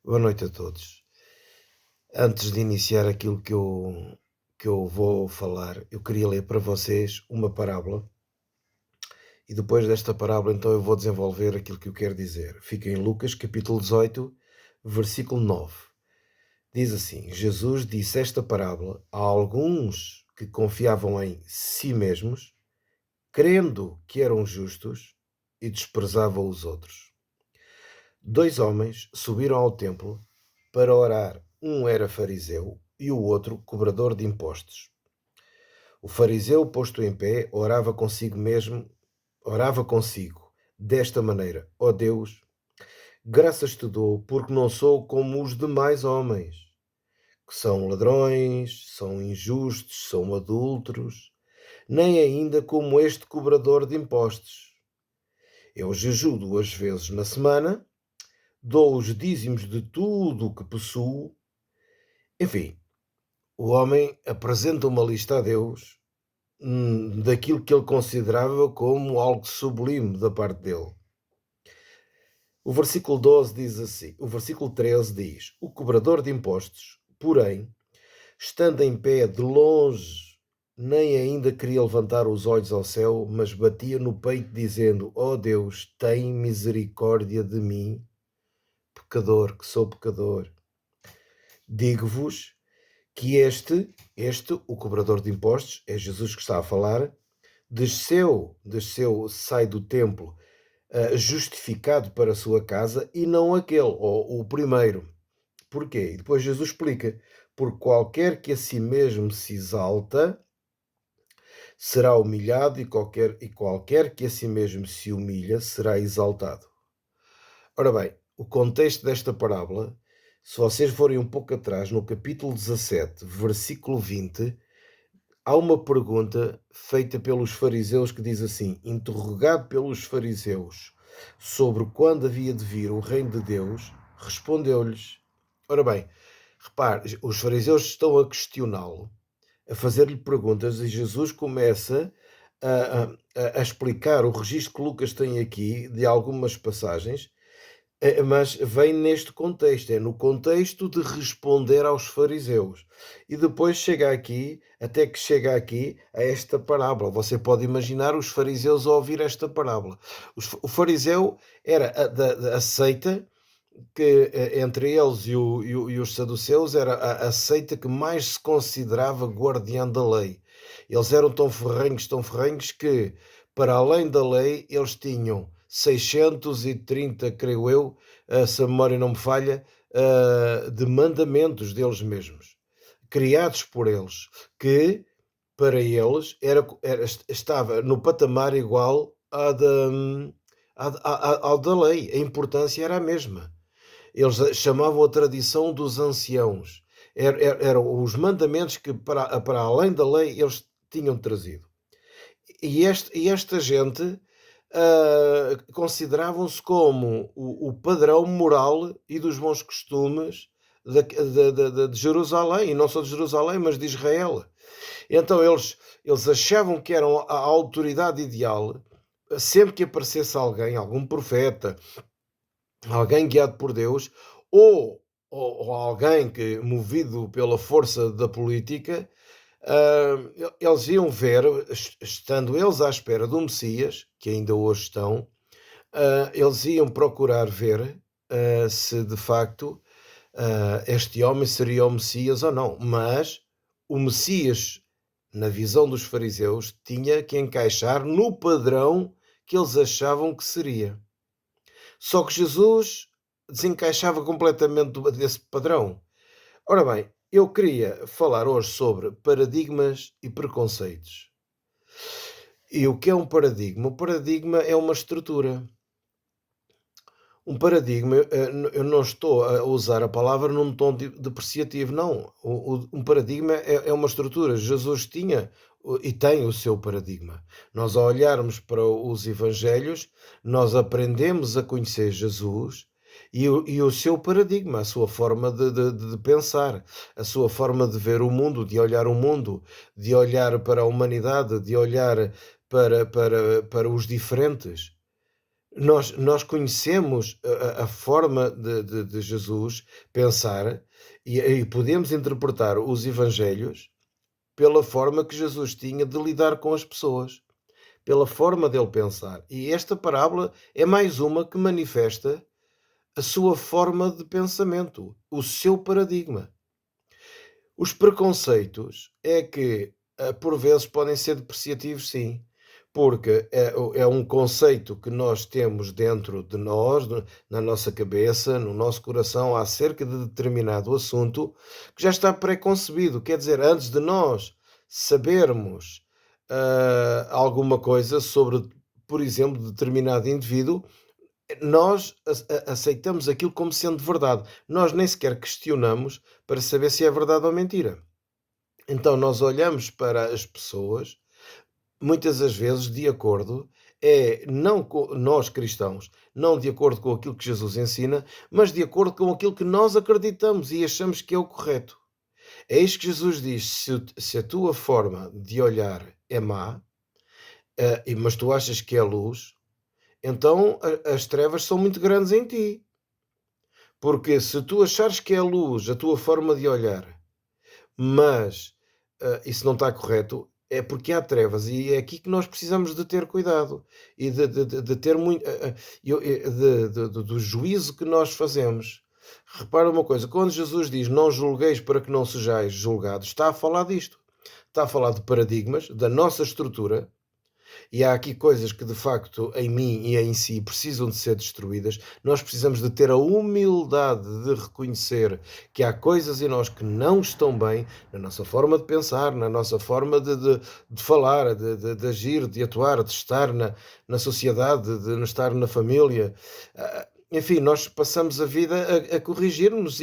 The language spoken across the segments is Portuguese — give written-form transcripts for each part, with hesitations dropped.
Boa noite a todos. Antes de iniciar aquilo que eu vou falar, eu queria ler para vocês uma parábola e depois desta parábola, então, eu vou desenvolver aquilo que eu quero dizer. Fica em Lucas, capítulo 18, versículo 9. Diz assim: Jesus disse esta parábola a alguns que confiavam em si mesmos, crendo que eram justos e desprezavam os outros. Dois homens subiram ao templo para orar. Um era fariseu e o outro cobrador de impostos. O fariseu, posto em pé, orava consigo, desta maneira: ó Deus, graças te dou, porque não sou como os demais homens, que são ladrões, são injustos, são adúlteros, nem ainda como este cobrador de impostos. Eu jejuo 2 vezes na semana, dou os dízimos de tudo o que possuo. Enfim, o homem apresenta uma lista a Deus, daquilo que ele considerava como algo sublime da parte dele. O versículo 12 diz assim, o versículo 13 diz: o cobrador de impostos, porém, estando em pé de longe, nem ainda queria levantar os olhos ao céu, mas batia no peito, dizendo: ó Deus, tem misericórdia de mim, pecador, que sou pecador. Digo-vos que o cobrador de impostos, é Jesus que está a falar, desceu, sai do templo justificado para a sua casa, e não aquele, ou o primeiro. Porquê? E depois Jesus explica: por qualquer que a si mesmo se exalta, será humilhado, e qualquer que a si mesmo se humilha, será exaltado. Ora bem, o contexto desta parábola, se vocês forem um pouco atrás, no capítulo 17, versículo 20, há uma pergunta feita pelos fariseus que diz assim: interrogado pelos fariseus sobre quando havia de vir o reino de Deus, respondeu-lhes. Ora bem, repare, os fariseus estão a questioná-lo, a fazer-lhe perguntas, e Jesus começa a explicar o registro que Lucas tem aqui de algumas passagens, mas vem neste contexto, é no contexto de responder aos fariseus. E depois até que chega aqui a esta parábola. Você pode imaginar os fariseus a ouvir esta parábola. O fariseu era da seita que, entre eles e os saduceus, era a seita que mais se considerava guardiã da lei. Eles eram tão ferrenhos que, para além da lei, eles tinham 630, creio eu, se a memória não me falha, de mandamentos deles mesmos, criados por eles, que para eles estava no patamar igual ao da lei. A importância era a mesma. Eles chamavam a tradição dos anciãos. Eram os mandamentos que, para além da lei, eles tinham trazido. E esta gente consideravam-se como o padrão moral e dos bons costumes de Jerusalém, e não só de Jerusalém, mas de Israel. Então eles achavam que eram a autoridade ideal. Sempre que aparecesse alguém, algum profeta, alguém guiado por Deus, ou alguém que, movido pela força da política, eles iam ver, estando eles à espera do Messias, que ainda hoje estão, eles iam procurar ver se de facto este homem seria o Messias ou não. Mas o Messias, na visão dos fariseus, tinha que encaixar no padrão que eles achavam que seria. Só que Jesus desencaixava completamente desse padrão. Ora bem, eu queria falar hoje sobre paradigmas e preconceitos. E o que é um paradigma? O paradigma é uma estrutura. Um paradigma, eu não estou a usar a palavra num tom depreciativo, não. Um paradigma é uma estrutura. Jesus tinha e tem o seu paradigma. Nós, ao olharmos para os Evangelhos, nós aprendemos a conhecer Jesus e o seu paradigma, a sua forma de pensar, a sua forma de ver o mundo, de olhar o mundo, de olhar para a humanidade, de olhar para os diferentes. Nós conhecemos a forma de Jesus pensar e podemos interpretar os evangelhos pela forma que Jesus tinha de lidar com as pessoas, pela forma dele pensar. E esta parábola é mais uma que manifesta a sua forma de pensamento, o seu paradigma. Os preconceitos é que, por vezes, podem ser depreciativos, sim, porque é um conceito que nós temos dentro de nós, na nossa cabeça, no nosso coração, acerca de determinado assunto, que já está pré-concebido. Quer dizer, antes de nós sabermos alguma coisa sobre, por exemplo, determinado indivíduo, nós aceitamos aquilo como sendo verdade. Nós nem sequer questionamos para saber se é verdade ou mentira. Então nós olhamos para as pessoas, muitas das vezes de acordo, não com nós cristãos, não de acordo com aquilo que Jesus ensina, mas de acordo com aquilo que nós acreditamos e achamos que é o correto. É isto que Jesus diz: se a tua forma de olhar é má, mas tu achas que é luz, então as trevas são muito grandes em ti. Porque se tu achares que é luz a tua forma de olhar, mas isso não está correto, é porque há trevas e é aqui que nós precisamos de ter cuidado e de ter muito do juízo que nós fazemos. Repara uma coisa, quando Jesus diz não julgueis para que não sejais julgados, está a falar disto. Está a falar de paradigmas, da nossa estrutura, e há aqui coisas que de facto em mim e em si precisam de ser destruídas. Nós precisamos de ter a humildade de reconhecer que há coisas em nós que não estão bem na nossa forma de pensar, na nossa forma de falar, de agir, de atuar, de estar na sociedade, de estar na família. Enfim, nós passamos a vida a corrigir-nos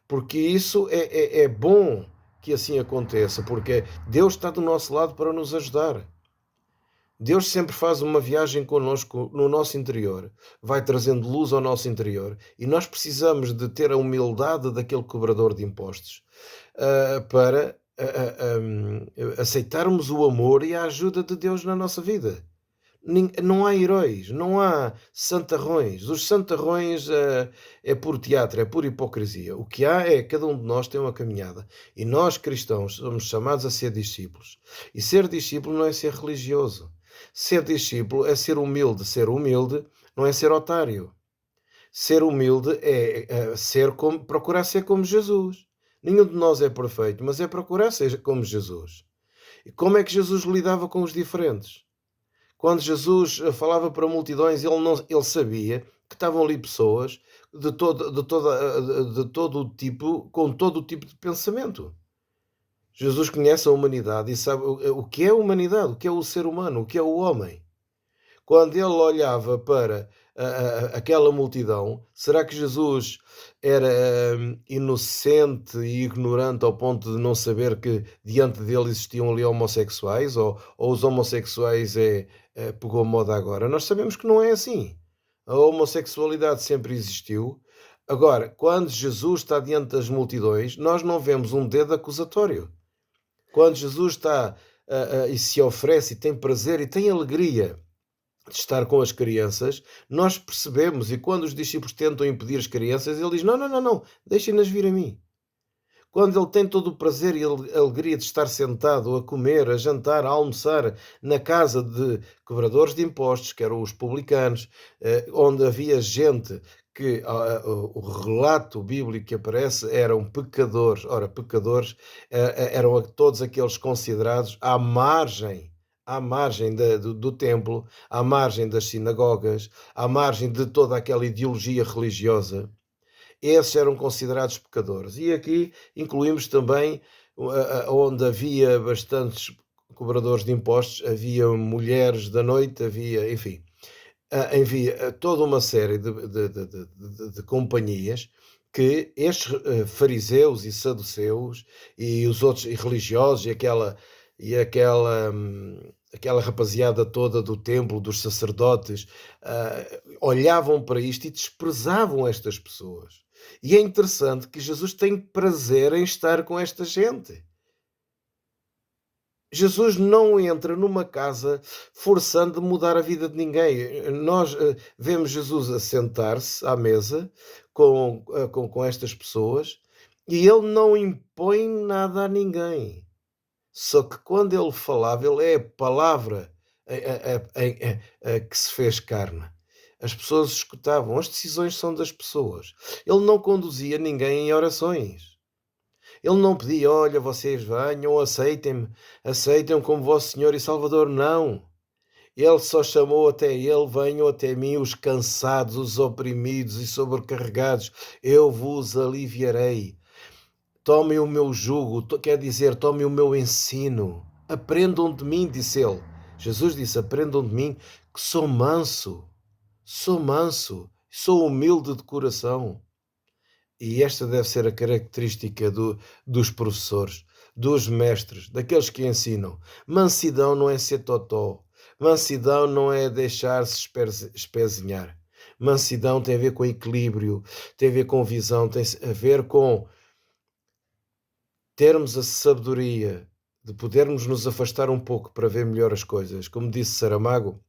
porque isso é bom que assim aconteça, porque Deus está do nosso lado para nos ajudar. Deus sempre faz uma viagem connosco no nosso interior, vai trazendo luz ao nosso interior e nós precisamos de ter a humildade daquele cobrador de impostos para aceitarmos o amor e a ajuda de Deus na nossa vida. Não há heróis, não há santarrões. Os santarrões é puro teatro, é pura hipocrisia. O que há é cada um de nós tem uma caminhada e nós cristãos somos chamados a ser discípulos. E ser discípulo não é ser religioso. Ser discípulo é ser humilde. Ser humilde não é ser otário. Ser humilde é procurar ser como Jesus. Nenhum de nós é perfeito, mas é procurar ser como Jesus. E como é que Jesus lidava com os diferentes? Quando Jesus falava para multidões, ele sabia que estavam ali pessoas de todo o tipo, com todo o tipo de pensamento. Jesus conhece a humanidade e sabe o que é a humanidade, o que é o ser humano, o que é o homem. Quando ele olhava para aquela multidão, será que Jesus era inocente e ignorante ao ponto de não saber que diante dele existiam ali homossexuais? Ou os homossexuais pegou moda agora? Nós sabemos que não é assim. A homossexualidade sempre existiu. Agora, quando Jesus está diante das multidões, nós não vemos um dedo acusatório. Quando Jesus está e se oferece e tem prazer e tem alegria de estar com as crianças, nós percebemos, e quando os discípulos tentam impedir as crianças, ele diz: não, não, não, não, deixem-nas vir a mim. Quando ele tem todo o prazer e a alegria de estar sentado a comer, a jantar, a almoçar na casa de cobradores de impostos, que eram os publicanos, onde havia gente que o relato bíblico que aparece eram pecadores. Ora, pecadores eram todos aqueles considerados à margem do templo, à margem das sinagogas, à margem de toda aquela ideologia religiosa. Esses eram considerados pecadores. E aqui incluímos também onde havia bastantes cobradores de impostos, havia mulheres da noite, enfim, havia toda uma série de companhias que estes fariseus e saduceus e os outros e religiosos aquela rapaziada toda do templo, dos sacerdotes, olhavam para isto e desprezavam estas pessoas. E é interessante que Jesus tem prazer em estar com esta gente. Jesus não entra numa casa forçando a mudar a vida de ninguém. Nós vemos Jesus a sentar-se à mesa com estas pessoas e ele não impõe nada a ninguém. Só que quando ele falava, ele é a palavra que se fez carne. As pessoas escutavam, as decisões são das pessoas. Ele não conduzia ninguém em orações. Ele não pedia, olha, vocês venham, aceitem-me, aceitem como vosso Senhor e Salvador. Não. Ele só chamou até ele, venham até mim os cansados, os oprimidos e sobrecarregados, eu vos aliviarei. Tomem o meu jugo, quer dizer, tomem o meu ensino. Aprendam de mim, disse ele. Jesus disse, aprendam de mim, que sou manso, sou humilde de coração. E esta deve ser a característica dos professores, dos mestres, daqueles que ensinam. Mansidão não é ser totó. Mansidão não é deixar-se espezinhar. Mansidão tem a ver com equilíbrio, tem a ver com visão, tem a ver com termos a sabedoria de podermos nos afastar um pouco para ver melhor as coisas. Como disse Saramago,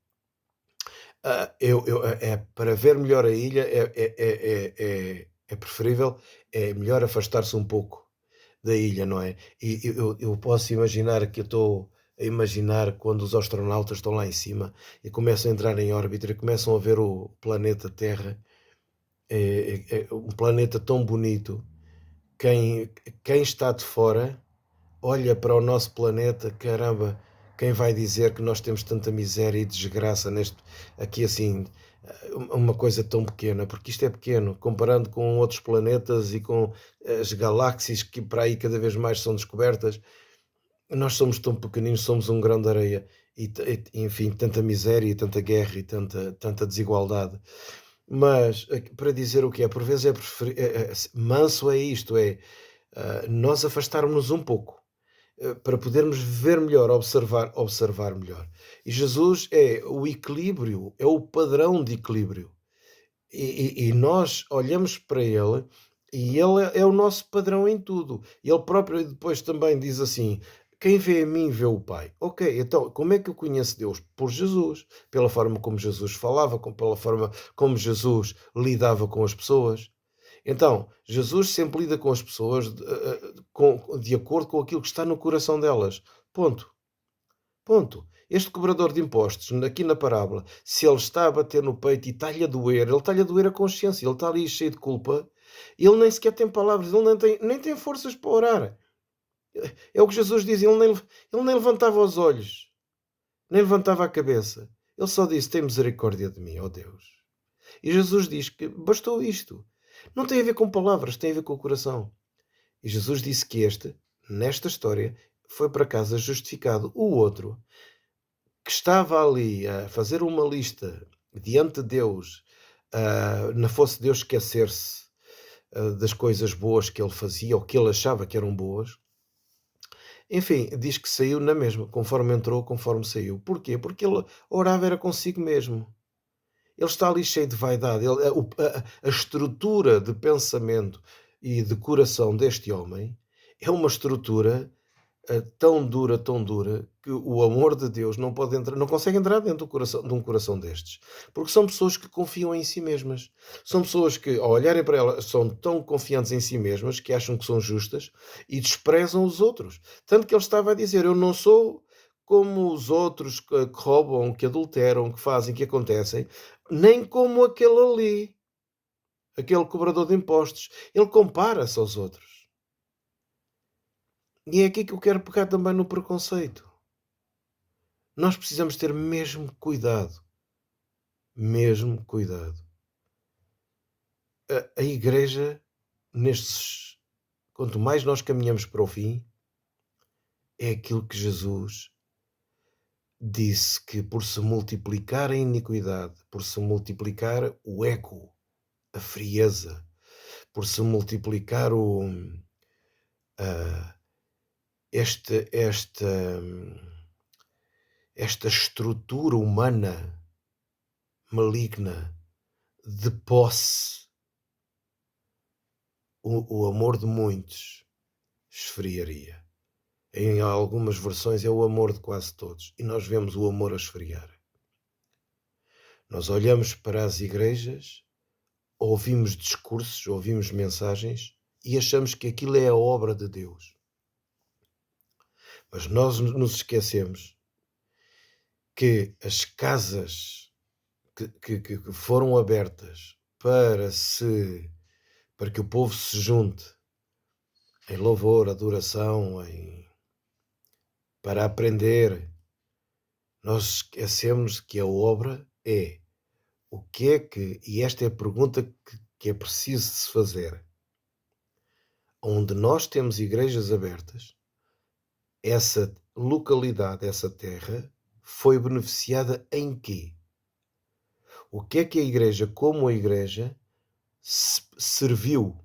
para ver melhor a ilha é preferível, é melhor afastar-se um pouco da ilha, não é? E eu posso imaginar que eu estou a imaginar quando os astronautas estão lá em cima e começam a entrar em órbita e começam a ver o planeta Terra, um planeta tão bonito. Quem, quem está de fora olha para o nosso planeta, caramba, quem vai dizer que nós temos tanta miséria e desgraça aqui assim, uma coisa tão pequena, porque isto é pequeno, comparando com outros planetas e com as galáxias que para aí cada vez mais são descobertas, nós somos tão pequeninos, somos um grão de areia, enfim, tanta miséria e tanta guerra e tanta desigualdade. Mas, para dizer o que é, por vezes manso é isto, nós afastarmos-nos um pouco para podermos ver melhor, observar melhor. E Jesus é o equilíbrio, é o padrão de equilíbrio. E nós olhamos para ele e ele é o nosso padrão em tudo. Ele próprio depois também diz assim: quem vê a mim vê o Pai. Ok, então como é que eu conheço Deus? Por Jesus, pela forma como Jesus falava, pela forma como Jesus lidava com as pessoas. Então, Jesus sempre lida com as pessoas de acordo com aquilo que está no coração delas. Ponto. Ponto. Este cobrador de impostos, aqui na parábola, se ele está a bater no peito e está-lhe a doer, ele está-lhe a doer a consciência, ele está ali cheio de culpa, ele nem sequer tem palavras, ele nem tem forças para orar. É o que Jesus diz, ele nem levantava os olhos, nem levantava a cabeça. Ele só disse, tem misericórdia de mim, ó Deus. E Jesus diz que bastou isto. Não tem a ver com palavras, tem a ver com o coração. E Jesus disse que nesta história, foi para casa justificado. O outro, que estava ali a fazer uma lista diante de Deus, não fosse Deus esquecer-se das coisas boas que ele fazia, ou que ele achava que eram boas, enfim, diz que saiu na mesma, conforme entrou, conforme saiu. Porquê? Porque ele orava era consigo mesmo. Ele está ali cheio de vaidade. A estrutura de pensamento e de coração deste homem é uma estrutura tão dura, que o amor de Deus não pode entrar, não consegue entrar dentro do coração, de um coração destes. Porque são pessoas que confiam em si mesmas. São pessoas que, ao olharem para elas, são tão confiantes em si mesmas que acham que são justas e desprezam os outros. Tanto que ele estava a dizer: eu não sou como os outros que roubam, que adulteram, que fazem, que acontecem, nem como aquele ali, aquele cobrador de impostos. Ele compara-se aos outros. E é aqui que eu quero pegar também no preconceito. Nós precisamos ter mesmo cuidado. Mesmo cuidado. A igreja, quanto mais nós caminhamos para o fim, é aquilo que Jesus disse, que por se multiplicar a iniquidade, por se multiplicar o ego, a frieza, por se multiplicar a, esta estrutura humana maligna de posse, o amor de muitos esfriaria. Em algumas versões é o amor de quase todos. E nós vemos o amor a esfriar. Nós olhamos para as igrejas, ouvimos discursos, ouvimos mensagens e achamos que aquilo é a obra de Deus. Mas nós nos esquecemos que as casas que foram abertas para que o povo se junte em louvor, adoração, para aprender, nós esquecemos que a obra é o que é que, e esta é a pergunta que é preciso se fazer, onde nós temos igrejas abertas, essa localidade, essa terra, foi beneficiada em quê? O que é que a igreja, como a igreja, serviu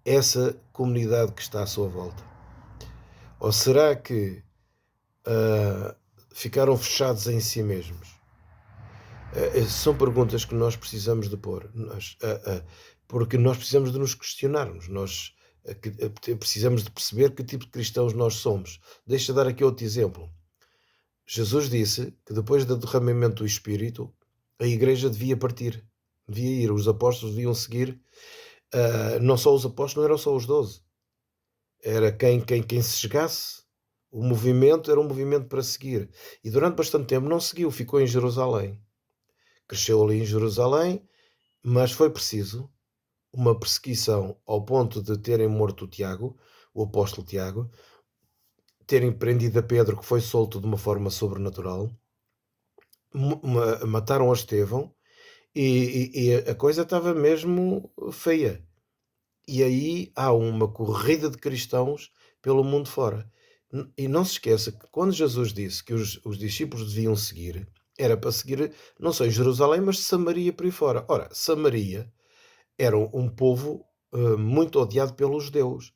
essa comunidade que está à sua volta? Ou será que ficaram fechados em si mesmos? São perguntas que nós precisamos de pôr, porque nós precisamos de nos questionarmos, nós precisamos de perceber que tipo de cristãos nós somos. Deixa eu dar aqui outro exemplo. Jesus disse que depois do derramamento do Espírito, a igreja devia partir, devia ir, os apóstolos deviam seguir, não só os apóstolos, não eram só os 12, era quem se chegasse, o movimento era um movimento para seguir, e durante bastante tempo não seguiu, ficou em Jerusalém, cresceu ali em Jerusalém, mas foi preciso uma perseguição ao ponto de terem morto o Tiago, o apóstolo Tiago, terem prendido a Pedro, que foi solto de uma forma sobrenatural, mataram a Estevão, e a coisa estava mesmo feia. E aí há uma corrida de cristãos pelo mundo fora. E não se esqueça que quando Jesus disse que os discípulos deviam seguir, era para seguir não só em Jerusalém, mas Samaria por aí fora. Ora, Samaria era um povo muito odiado pelos judeus.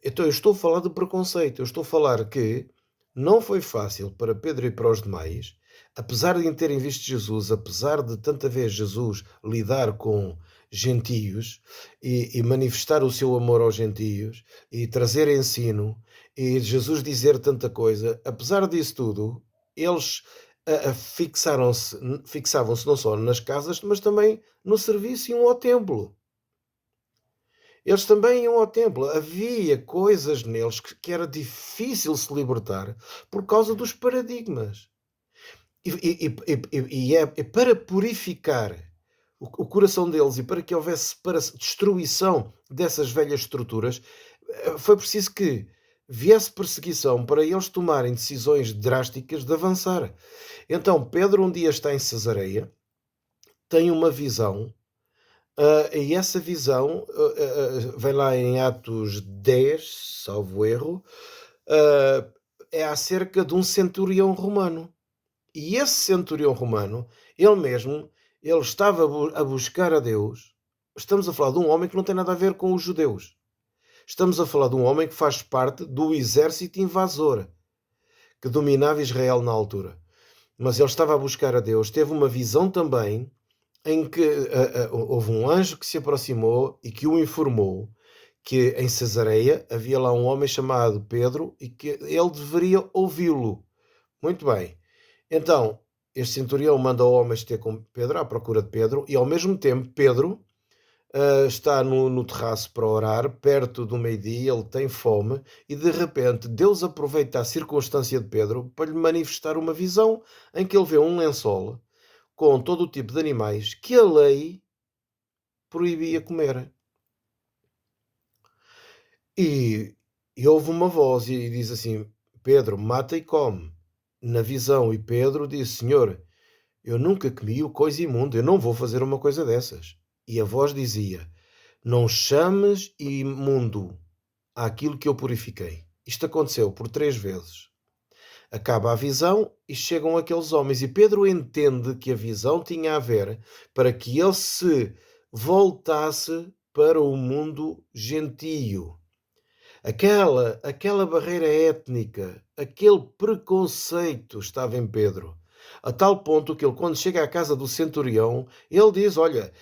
Então eu estou a falar de preconceito, eu estou a falar que não foi fácil para Pedro e para os demais, apesar de terem visto Jesus, apesar de tanta vez Jesus lidar com gentios e manifestar o seu amor aos gentios e trazer ensino e Jesus dizer tanta coisa, apesar disso tudo, eles fixavam-se não só nas casas, mas também no serviço e iam ao templo. Eles também iam ao templo. Havia coisas neles que era difícil se libertar por causa dos paradigmas. E é para purificar o coração deles e para que houvesse destruição dessas velhas estruturas, foi preciso que viesse perseguição para eles tomarem decisões drásticas de avançar. Então, Pedro um dia está em Cesareia, tem uma visão, e essa visão vem lá em Atos 10, salvo erro, é acerca de um centurião romano. E esse centurião romano, ele estava a buscar a Deus. Estamos a falar de um homem que não tem nada a ver com os judeus. Estamos a falar de um homem que faz parte do exército invasor que dominava Israel na altura. Mas ele estava a buscar a Deus. Teve uma visão também em que houve um anjo que se aproximou e que o informou que em Cesareia havia lá um homem chamado Pedro e que ele deveria ouvi-lo. Muito bem. Então, este centurião manda homens ter com Pedro, à procura de Pedro, e ao mesmo tempo Pedro está no terraço para orar, perto do meio-dia, ele tem fome, e de repente Deus aproveita a circunstância de Pedro para lhe manifestar uma visão em que ele vê um lençol com todo o tipo de animais que a lei proibia comer. E houve uma voz e diz assim: Pedro, mata e come. Na visão, e Pedro disse: Senhor, eu nunca comi o coisa imunda, eu não vou fazer uma coisa dessas. E a voz dizia: não chames imundo àquilo que eu purifiquei. Isto aconteceu por 3 vezes. Acaba a visão e chegam aqueles homens. E Pedro entende que a visão tinha a ver para que ele se voltasse para o mundo gentio. Aquela barreira étnica, aquele preconceito estava em Pedro. A tal ponto que ele, quando chega à casa do centurião, ele diz: olha,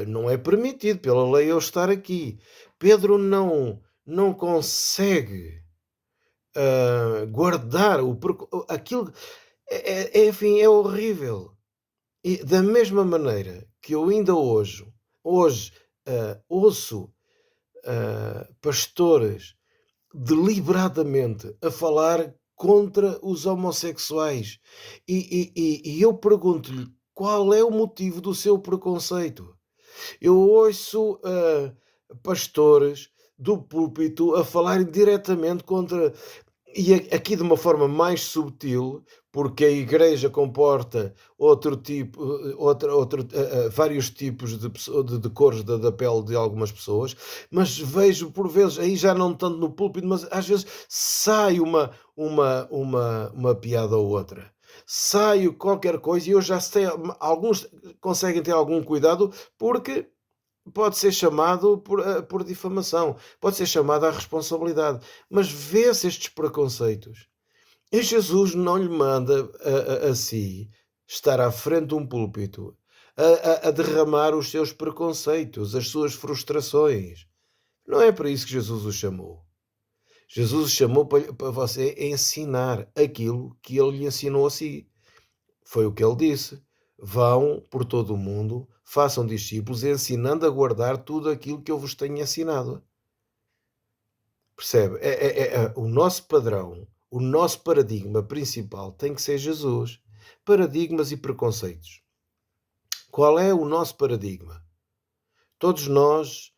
não é permitido pela lei eu estar aqui. Pedro não consegue guardar aquilo enfim, é horrível. E da mesma maneira que eu ainda hoje, ouço, pastores deliberadamente a falar contra os homossexuais. E eu pergunto-lhe: qual é o motivo do seu preconceito? Eu ouço, pastores do púlpito a falarem diretamente contra e aqui de uma forma mais subtil, porque a igreja comporta outro tipo, vários tipos de cores da pele de algumas pessoas, mas vejo por vezes, aí já não tanto no púlpito, mas às vezes sai uma piada ou outra. Sai qualquer coisa e eu já sei, alguns conseguem ter algum cuidado porque pode ser chamado por difamação, pode ser chamado à responsabilidade, mas vê-se estes preconceitos. E Jesus não lhe manda a si estar à frente de um púlpito a derramar os seus preconceitos, as suas frustrações. Não é para isso que Jesus o chamou. Jesus o chamou para você ensinar aquilo que ele lhe ensinou a si. Foi o que ele disse: vão por todo o mundo, façam discípulos, ensinando a guardar tudo aquilo que eu vos tenho ensinado. Percebe? O nosso padrão, o nosso paradigma principal tem que ser Jesus. Paradigmas e preconceitos. Qual é o nosso paradigma? Todos nós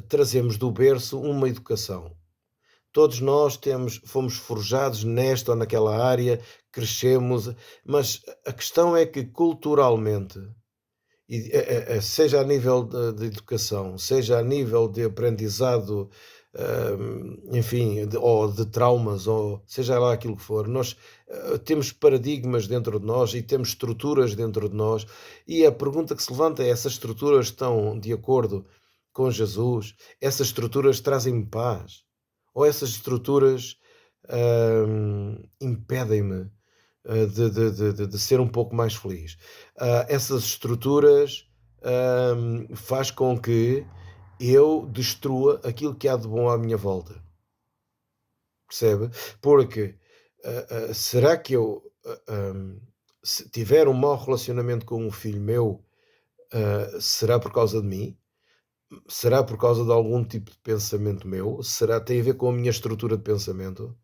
trazemos do berço uma educação. Todos nós fomos forjados nesta ou naquela área, crescemos, mas a questão é que culturalmente, seja a nível de educação, seja a nível de aprendizado, enfim, ou de traumas, ou seja lá aquilo que for, nós temos paradigmas dentro de nós e temos estruturas dentro de nós, e a pergunta que se levanta é: essas estruturas estão de acordo com Jesus? Essas estruturas trazem paz? Ou essas estruturas impedem-me de ser um pouco mais feliz? Essas estruturas faz com que eu destrua aquilo que há de bom à minha volta, percebe? Porque será que eu, se tiver um mau relacionamento com um filho meu, será por causa de mim? Será por causa de algum tipo de pensamento meu? Será tem a ver com a minha estrutura de pensamento?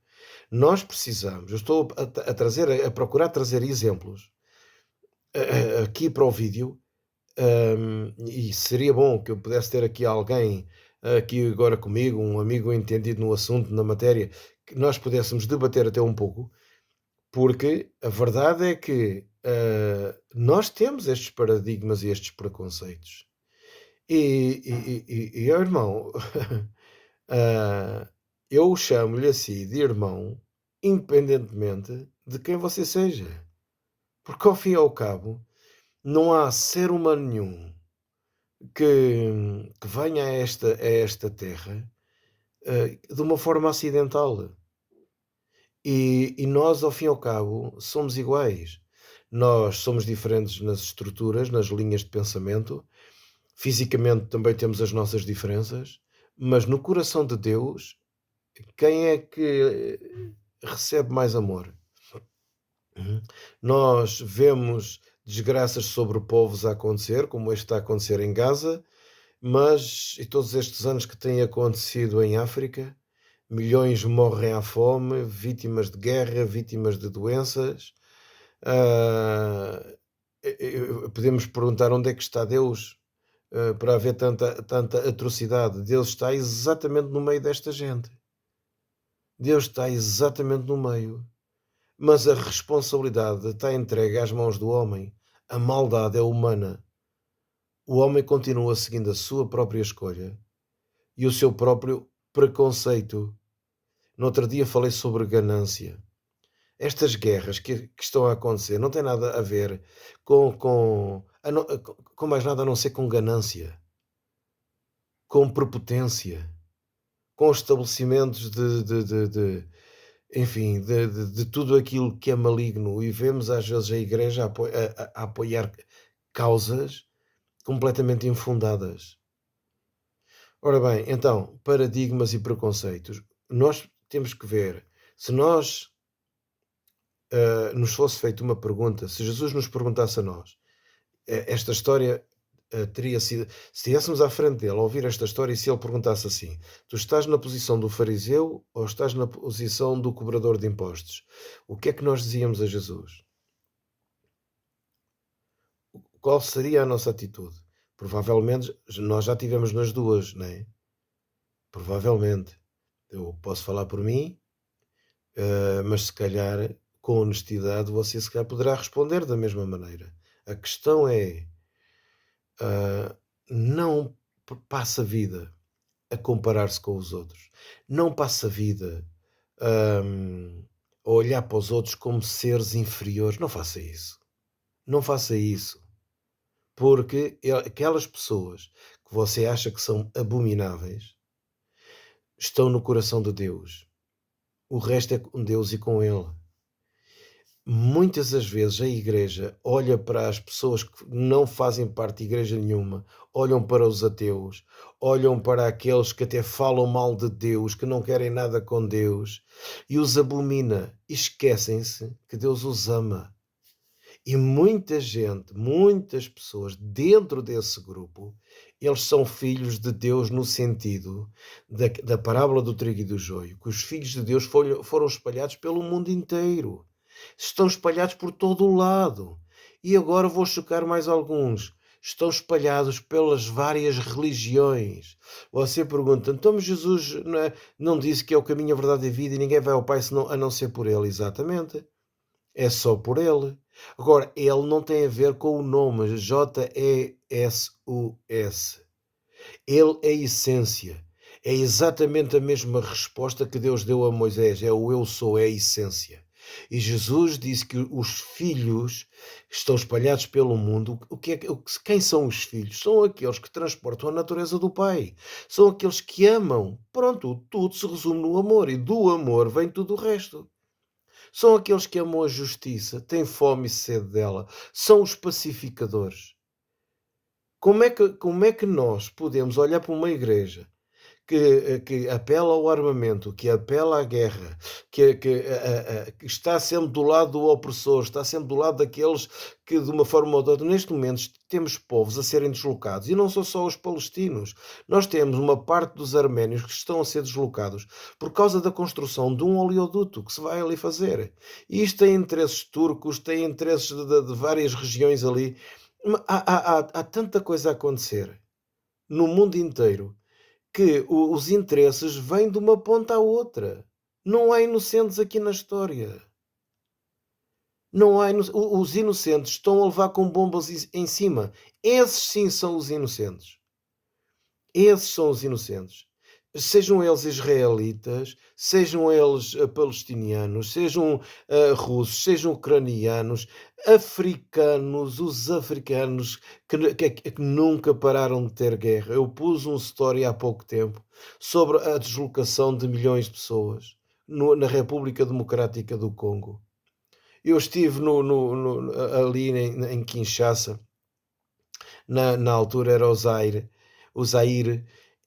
Nós precisamos, eu estou a procurar trazer exemplos aqui para o vídeo, e seria bom que eu pudesse ter aqui alguém aqui agora comigo, um amigo entendido no assunto, na matéria, que nós pudéssemos debater até um pouco, porque a verdade é que nós temos estes paradigmas e estes preconceitos. Ó irmão, ah, eu chamo-lhe assim de irmão, independentemente de quem você seja. Porque ao fim e ao cabo, não há ser humano nenhum que venha a esta terra de uma forma acidental. E nós, ao fim e ao cabo, somos iguais. Nós somos diferentes nas estruturas, nas linhas de pensamento. Fisicamente também temos as nossas diferenças. Mas no coração de Deus, quem é que recebe mais amor? Nós vemos desgraças sobre povos a acontecer, como este está a acontecer em Gaza, mas e todos estes anos que têm acontecido em África, milhões morrem à fome, vítimas de guerra, vítimas de doenças. Ah, podemos perguntar onde é que está Deus, para haver tanta atrocidade. Deus está exatamente no meio desta gente. Deus está exatamente no meio. Mas a responsabilidade está entregue às mãos do homem. A maldade é humana. O homem continua seguindo a sua própria escolha e o seu próprio preconceito. No outro dia falei sobre ganância. Estas guerras que estão a acontecer não têm nada a ver com mais nada a não ser com ganância, com prepotência, com estabelecimentos enfim, de tudo aquilo que é maligno, e vemos às vezes a igreja a apoiar causas completamente infundadas. Ora bem, então, paradigmas e preconceitos. Nós temos que ver. Se nós nos fosse feita uma pergunta, se Jesus nos perguntasse a nós, esta história teria sido. Se estivéssemos à frente dele a ouvir esta história e se ele perguntasse assim: tu estás na posição do fariseu ou estás na posição do cobrador de impostos? O que é que nós dizíamos a Jesus? Qual seria a nossa atitude? Provavelmente nós já tivemos nas duas, não é? Provavelmente. Eu posso falar por mim, mas se calhar, com honestidade, você se calhar poderá responder da mesma maneira. A questão é, não passa a vida a comparar-se com os outros. Não passa a vida a olhar para os outros como seres inferiores. Não faça isso. Não faça isso. Porque aquelas pessoas que você acha que são abomináveis estão no coração de Deus. O resto é com Deus e com Ele. Muitas das vezes a igreja olha para as pessoas que não fazem parte de igreja nenhuma, olham para os ateus, olham para aqueles que até falam mal de Deus, que não querem nada com Deus, e os abomina. E esquecem-se que Deus os ama. E muita gente, muitas pessoas dentro desse grupo, eles são filhos de Deus no sentido da parábola do trigo e do joio, que os filhos de Deus foram espalhados pelo mundo inteiro. Estão espalhados por todo o lado. E agora vou chocar mais alguns. Estão espalhados pelas várias religiões. Você pergunta, então Jesus não disse que é o caminho, a verdade e a vida e ninguém vai ao Pai a não ser por Ele? Exatamente. É só por Ele. Agora, Ele não tem a ver com o nome, J-E-S-U-S. Ele é a essência. É exatamente a mesma resposta que Deus deu a Moisés. É o eu sou, é a essência. E Jesus disse que os filhos estão espalhados pelo mundo. Quem são os filhos? São aqueles que transportam a natureza do Pai. São aqueles que amam. Pronto, tudo se resume no amor. E do amor vem tudo o resto. São aqueles que amam a justiça, têm fome e sede dela. São os pacificadores. Como é que nós podemos olhar para uma igreja que apela ao armamento, que apela à guerra, que está sempre do lado do opressor, está sempre do lado daqueles que, de uma forma ou de outra, neste momento temos povos a serem deslocados, e não são só os palestinos. Nós temos uma parte dos arménios que estão a ser deslocados por causa da construção de um oleoduto que se vai ali fazer. E isto tem interesses turcos, tem interesses de várias regiões ali. Há tanta coisa a acontecer no mundo inteiro que os interesses vêm de uma ponta à outra. Não há inocentes aqui na história. Não há os inocentes estão a levar com bombas em cima. Esses sim são os inocentes. Esses são os inocentes. Sejam eles israelitas, sejam eles palestinianos, sejam russos, sejam ucranianos, africanos, os africanos que nunca pararam de ter guerra. Eu pus um story há pouco tempo sobre a deslocação de milhões de pessoas na República Democrática do Congo. Eu estive ali em Kinshasa, na altura era o Zaire,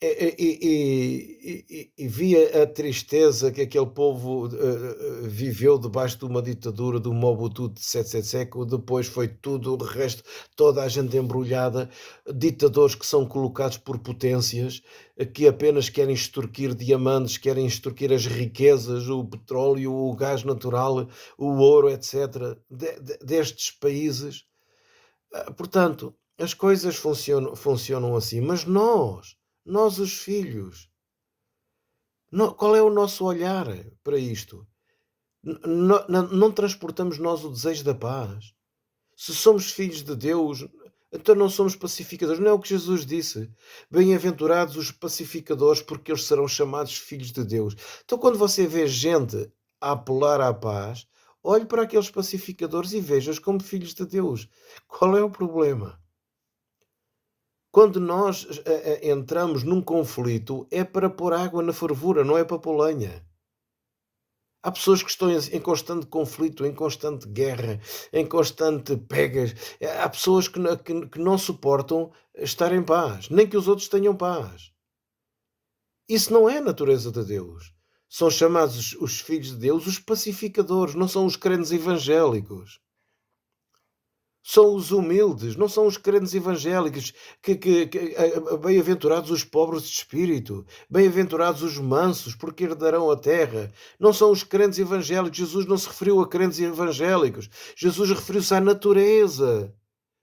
e via a tristeza que aquele povo viveu debaixo de uma ditadura do Mobutu de 777, depois foi tudo o resto, toda a gente embrulhada, ditadores que são colocados por potências que apenas querem extorquir diamantes, querem extorquir as riquezas, o petróleo, o gás natural, o ouro, etc., destes países. Portanto, as coisas funcionam assim, mas nós os filhos, qual é o nosso olhar para isto? Não transportamos nós o desejo da paz? Se somos filhos de Deus, então não somos pacificadores. Não é o que Jesus disse. Bem-aventurados os pacificadores, porque eles serão chamados filhos de Deus. Então, quando você vê gente a apelar à paz, olhe para aqueles pacificadores e veja-os como filhos de Deus. Qual é o problema? Quando nós entramos num conflito, é para pôr água na fervura, não é para pôr lenha. Há pessoas que estão em constante conflito, em constante guerra, em constante pegas. Há pessoas que não suportam estar em paz, nem que os outros tenham paz. Isso não é a natureza de Deus. São chamados os filhos de Deus os pacificadores, não são os crentes evangélicos. São os humildes, não são os crentes evangélicos, bem-aventurados os pobres de espírito, bem-aventurados os mansos, porque herdarão a terra. Não são os crentes evangélicos. Jesus não se referiu a crentes evangélicos. Jesus referiu-se à natureza.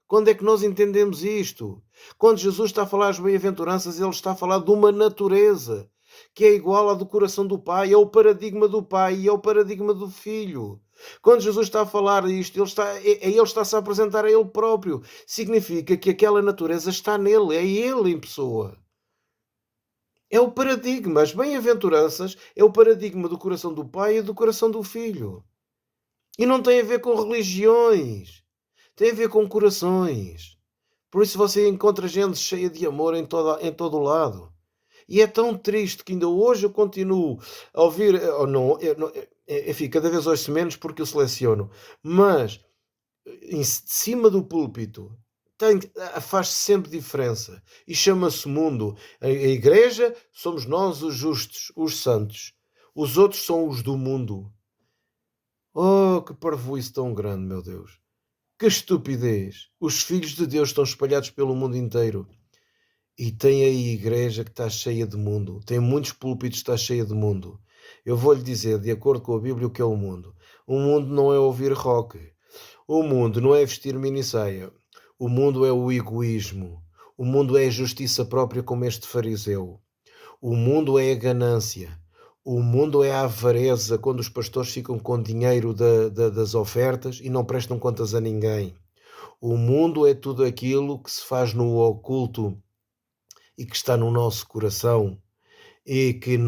Quando é que nós entendemos isto? Quando Jesus está a falar as bem-aventuranças, ele está a falar de uma natureza que é igual à do coração do Pai, é o paradigma do Pai e é o paradigma do Filho. Quando Jesus está a falar isto, ele está-se a apresentar a ele próprio. Significa que aquela natureza está nele, é ele em pessoa. É o paradigma. As bem-aventuranças é o paradigma do coração do Pai e do coração do Filho. E não tem a ver com religiões. Tem a ver com corações. Por isso você encontra gente cheia de amor em todo o lado. E é tão triste que ainda hoje eu continuo a ouvir, ou não, enfim, cada vez ouço menos porque eu seleciono, mas em cima do púlpito faz sempre diferença e chama-se mundo. A igreja somos nós os justos, os santos. Os outros são os do mundo. Oh, que parvoíce tão grande, meu Deus. Que estupidez. Os filhos de Deus estão espalhados pelo mundo inteiro. E tem aí a igreja que está cheia de mundo. Tem muitos púlpitos que está cheia de mundo. Eu vou-lhe dizer, de acordo com a Bíblia, o que é o mundo. O mundo não é ouvir rock. O mundo não é vestir minissaia. O mundo é o egoísmo. O mundo é a justiça própria como este fariseu. O mundo é a ganância. O mundo é a avareza, quando os pastores ficam com dinheiro das ofertas e não prestam contas a ninguém. O mundo é tudo aquilo que se faz no oculto e que está no nosso coração e que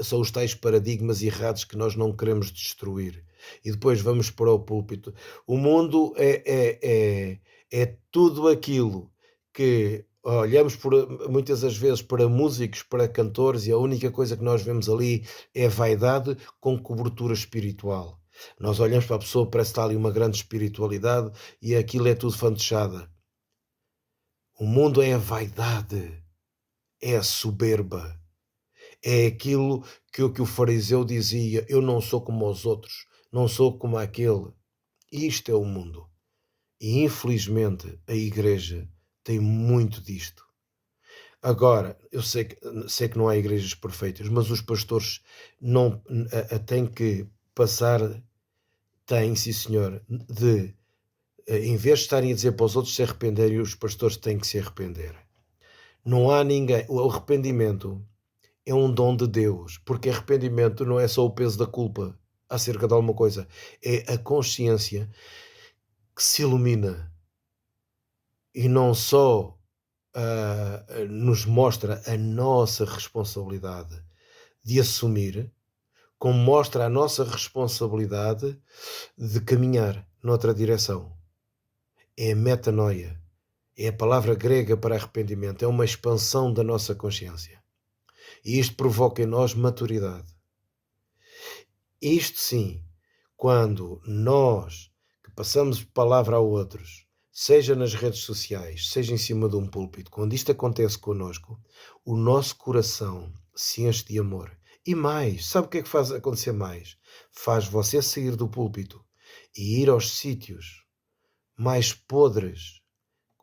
são os tais paradigmas errados que nós não queremos destruir. E depois vamos para o púlpito. O mundo é tudo aquilo que olhamos muitas das vezes para músicos, para cantores, e a única coisa que nós vemos ali é vaidade com cobertura espiritual. Nós olhamos para a pessoa, parece que está ali uma grande espiritualidade e aquilo é tudo fantochada. O mundo é a vaidade, é a soberba, é aquilo que o fariseu dizia: eu não sou como os outros, não sou como aquele. Isto é o mundo. E infelizmente a igreja tem muito disto. Agora, eu sei que não há igrejas perfeitas, mas os pastores não têm que passar, têm, sim senhor, em vez de estarem a dizer para os outros se arrependerem, os pastores têm que se arrepender. Não há ninguém. O arrependimento é um dom de Deus, porque arrependimento não é só o peso da culpa acerca de alguma coisa, é a consciência que se ilumina e não só nos mostra a nossa responsabilidade de assumir, como mostra a nossa responsabilidade de caminhar noutra direção. É a metanoia, é a palavra grega para arrependimento, é uma expansão da nossa consciência. E isto provoca em nós maturidade. Isto sim, quando nós que passamos palavra a outros, seja nas redes sociais, seja em cima de um púlpito, quando isto acontece connosco, o nosso coração se enche de amor. E mais, sabe o que é que faz acontecer mais? Faz você sair do púlpito e ir aos sítios mais podres,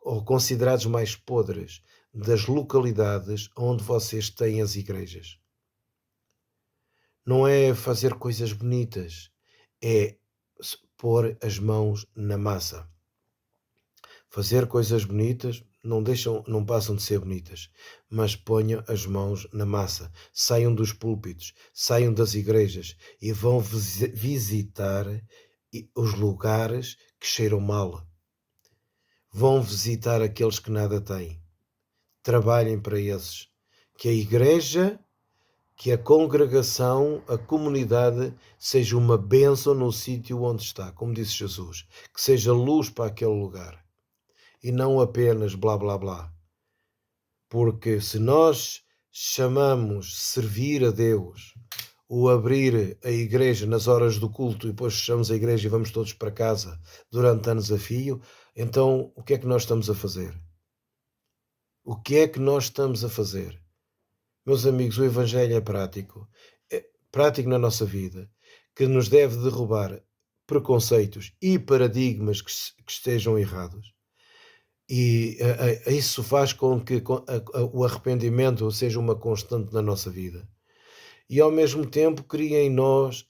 ou considerados mais podres, das localidades onde vocês têm as igrejas. Não é fazer coisas bonitas, é pôr as mãos na massa. Fazer coisas bonitas não passam de ser bonitas, mas ponham as mãos na massa, saiam dos púlpitos, saiam das igrejas e vão visitar os lugares que cheiram mal. Vão visitar aqueles que nada têm. Trabalhem para esses. Que a igreja, que a congregação, a comunidade seja uma bênção no sítio onde está, como disse Jesus, que seja luz para aquele lugar e não apenas blá blá blá. Porque se nós chamamos servir a Deus ou abrir a igreja nas horas do culto e depois fechamos a igreja e vamos todos para casa durante anos a fio, então o que é que nós estamos a fazer? O que é que nós estamos a fazer? Meus amigos, o Evangelho é prático. prático na nossa vida, que nos deve derrubar preconceitos e paradigmas que estejam errados. E isso faz com que o arrependimento seja uma constante na nossa vida. E ao mesmo tempo cria em nós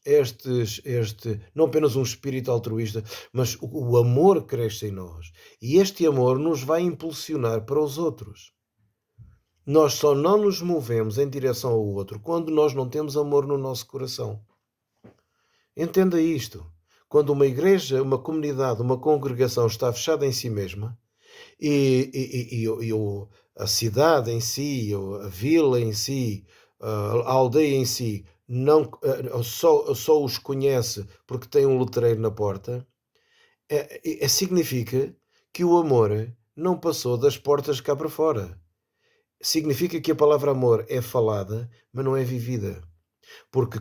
não apenas um espírito altruísta, mas o amor cresce em nós. E este amor nos vai impulsionar para os outros. Nós só não nos movemos em direção ao outro quando nós não temos amor no nosso coração. Entenda isto. Quando uma igreja, uma comunidade, uma congregação está fechada em si mesma, a cidade em si, a vila em si, a aldeia em si, não, só os conhece porque tem um letreiro na porta, significa que o amor não passou das portas cá para fora. Significa que a palavra amor é falada, mas não é vivida. Porque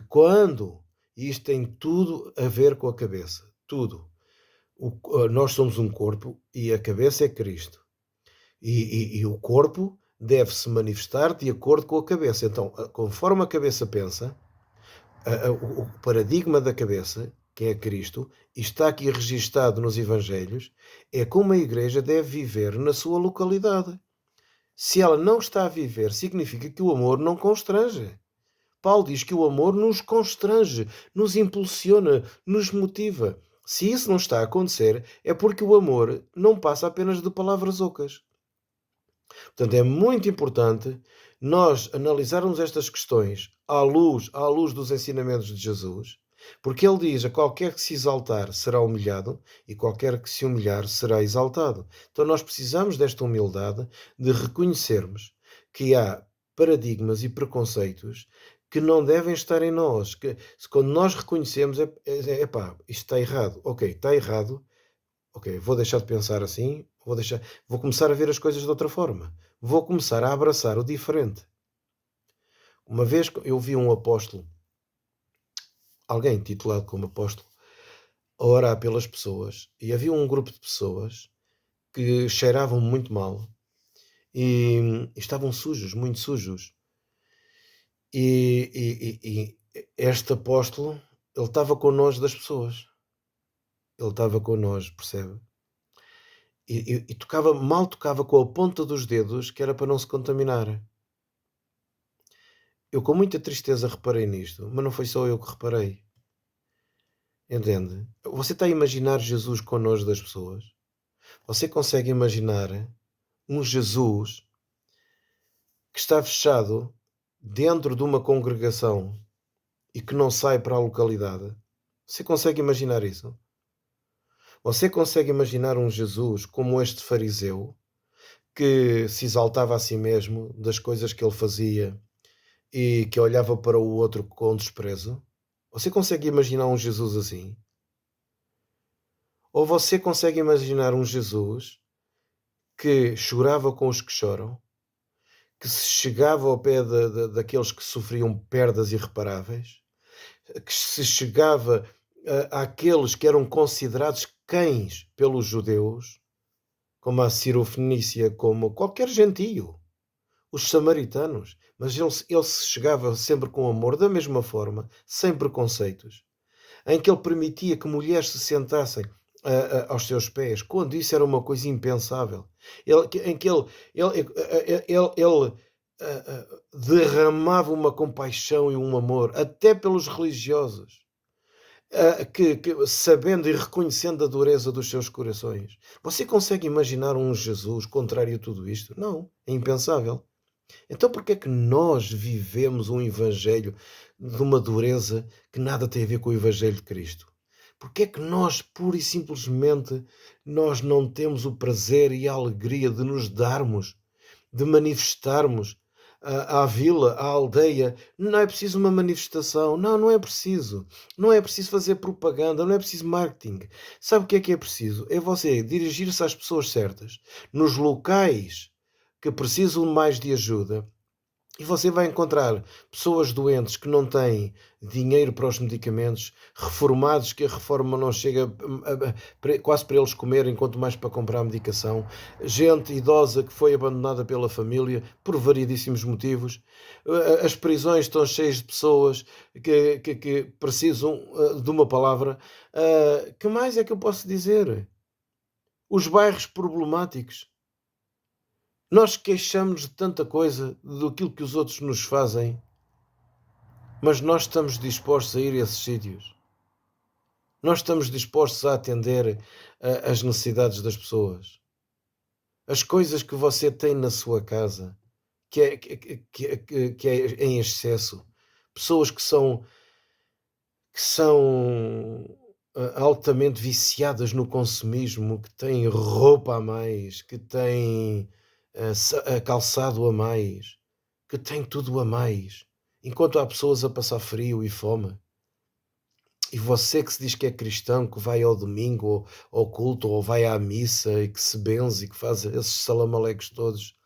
isto tem tudo a ver com a cabeça, tudo. Nós somos um corpo e a cabeça é Cristo. E o corpo deve-se manifestar de acordo com a cabeça. Então, conforme a cabeça pensa, o paradigma da cabeça, que é Cristo, e está aqui registado nos Evangelhos, é como a igreja deve viver na sua localidade. Se ela não está a viver, significa que o amor não constrange. Paulo diz que o amor nos constrange, nos impulsiona, nos motiva. Se isso não está a acontecer, é porque o amor não passa apenas de palavras ocas. Portanto, é muito importante nós analisarmos estas questões à luz dos ensinamentos de Jesus, porque ele diz: a qualquer que se exaltar será humilhado, e qualquer que se humilhar será exaltado. Então nós precisamos desta humildade de reconhecermos que há paradigmas e preconceitos que não devem estar em nós. Que, quando nós reconhecemos, isto está errado. Ok, está errado. Ok, vou deixar de pensar assim, vou começar a ver as coisas de outra forma. Vou começar a abraçar o diferente. Uma vez eu vi um apóstolo, alguém titulado como apóstolo, a orar pelas pessoas, e havia um grupo de pessoas que cheiravam muito mal e estavam sujos, muito sujos. E este apóstolo, ele estava com nós das pessoas. Ele estava com nós, percebe? E mal tocava com a ponta dos dedos, que era para não se contaminar. Eu com muita tristeza reparei nisto, mas não foi só eu que reparei. Entende? Você está a imaginar Jesus com nós das pessoas? Você consegue imaginar um Jesus que está fechado dentro de uma congregação e que não sai para a localidade? Você consegue imaginar isso? Você consegue imaginar um Jesus como este fariseu, que se exaltava a si mesmo das coisas que ele fazia e que olhava para o outro com desprezo? Você consegue imaginar um Jesus assim? Ou você consegue imaginar um Jesus que chorava com os que choram, que se chegava ao pé daqueles que sofriam perdas irreparáveis, que se chegava àqueles que eram considerados cães pelos judeus, como a Cirofenícia, como qualquer gentio, os samaritanos, mas ele se chegava sempre com amor, da mesma forma, sem preconceitos, em que ele permitia que mulheres se sentassem aos seus pés, quando isso era uma coisa impensável, em que ele derramava uma compaixão e um amor, até pelos religiosos, que sabendo e reconhecendo a dureza dos seus corações. Você consegue imaginar um Jesus contrário a tudo isto? Não, é impensável. Então por que é que nós vivemos um evangelho de uma dureza que nada tem a ver com o evangelho de Cristo? Porque é que nós, pura e simplesmente, nós não temos o prazer e a alegria de nos darmos, de manifestarmos à vila, à aldeia? Não é preciso uma manifestação, não é preciso. Não é preciso fazer propaganda, não é preciso marketing. Sabe o que é preciso? É você dirigir-se às pessoas certas, nos locais que precisam mais de ajuda, E você vai encontrar pessoas doentes que não têm dinheiro para os medicamentos, reformados que a reforma não chega quase para eles comerem, quanto mais para comprar a medicação, gente idosa que foi abandonada pela família por variedíssimos motivos. As prisões estão cheias de pessoas que precisam de uma palavra. Que mais é que eu posso dizer? Os bairros problemáticos. Nós queixamos de tanta coisa, do que os outros nos fazem, mas nós estamos dispostos a ir a esses sítios. Nós estamos dispostos a atender as necessidades das pessoas. As coisas que você tem na sua casa, que é em excesso. Pessoas que são altamente viciadas no consumismo, que têm roupa a mais, que têm calçado a mais, que têm tudo a mais, enquanto há pessoas a passar frio e fome. E você que se diz que é cristão, que vai ao domingo, ou ao culto, ou vai à missa, e que se benze, e que faz esses salamalecos todos,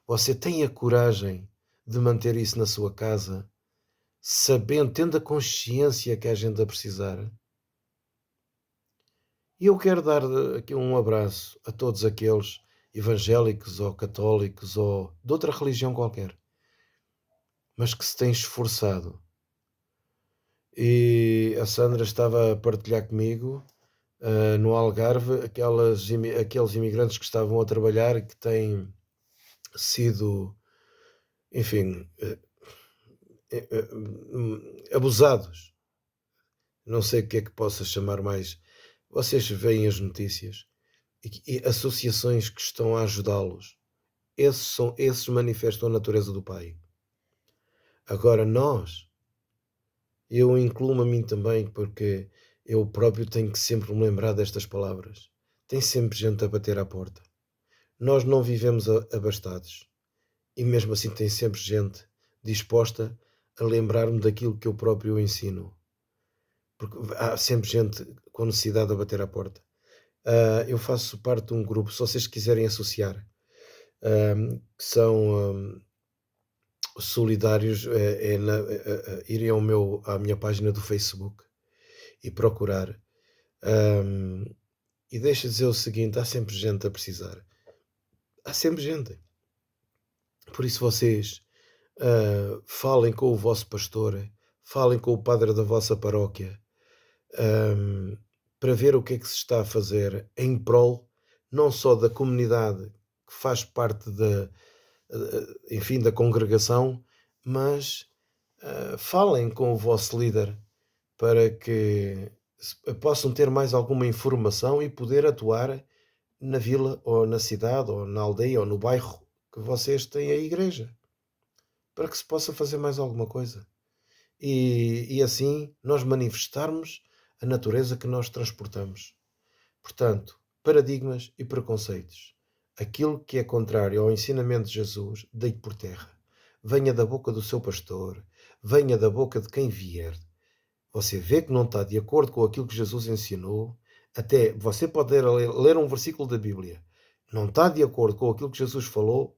você tem a coragem de manter isso na sua casa, sabendo, tendo a consciência que há gente a precisar? E eu quero dar aqui um abraço a todos aqueles evangélicos ou católicos ou de outra religião qualquer, mas que se têm esforçado. E a Sandra estava a partilhar comigo, no Algarve, aqueles imigrantes que estavam a trabalhar e que têm sido, enfim, abusados. Não sei o que é que possa chamar mais. Vocês veem as notícias e associações que estão a ajudá-los. Esses manifestam a natureza do Pai. Agora eu incluo-me a mim também, porque eu próprio tenho que sempre me lembrar destas palavras. Tem sempre gente a bater à porta. Nós não vivemos abastados. E mesmo assim tem sempre gente disposta a lembrar-me daquilo que eu próprio ensino. Porque há sempre gente com necessidade de bater à porta. Eu faço parte de um grupo, se vocês quiserem associar, que são solidários, irem à minha página do Facebook e procurar. E deixa dizer o seguinte: há sempre gente a precisar. Há sempre gente. Por isso vocês falem com o vosso pastor, falem com o padre da vossa paróquia, para ver o que é que se está a fazer em prol não só da comunidade que faz parte enfim, da congregação, mas falem com o vosso líder para que possam ter mais alguma informação e poder atuar na vila, ou na cidade, ou na aldeia, ou no bairro que vocês têm a igreja, para que se possa fazer mais alguma coisa. E assim nós manifestarmos a natureza que nós transportamos. Portanto, paradigmas e preconceitos. Aquilo que é contrário ao ensinamento de Jesus, deite por terra. Venha da boca do seu pastor, venha da boca de quem vier. Você vê que não está de acordo com aquilo que Jesus ensinou, até você pode ler um versículo da Bíblia, não está de acordo com aquilo que Jesus falou,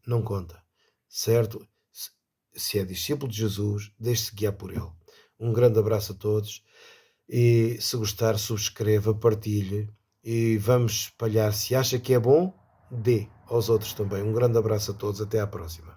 não conta, certo? Se é discípulo de Jesus, deixe-se guiar por ele. Um grande abraço a todos e, se gostar, subscreva, partilhe e vamos espalhar. Se acha que é bom, dê aos outros também. Um grande abraço a todos, até à próxima.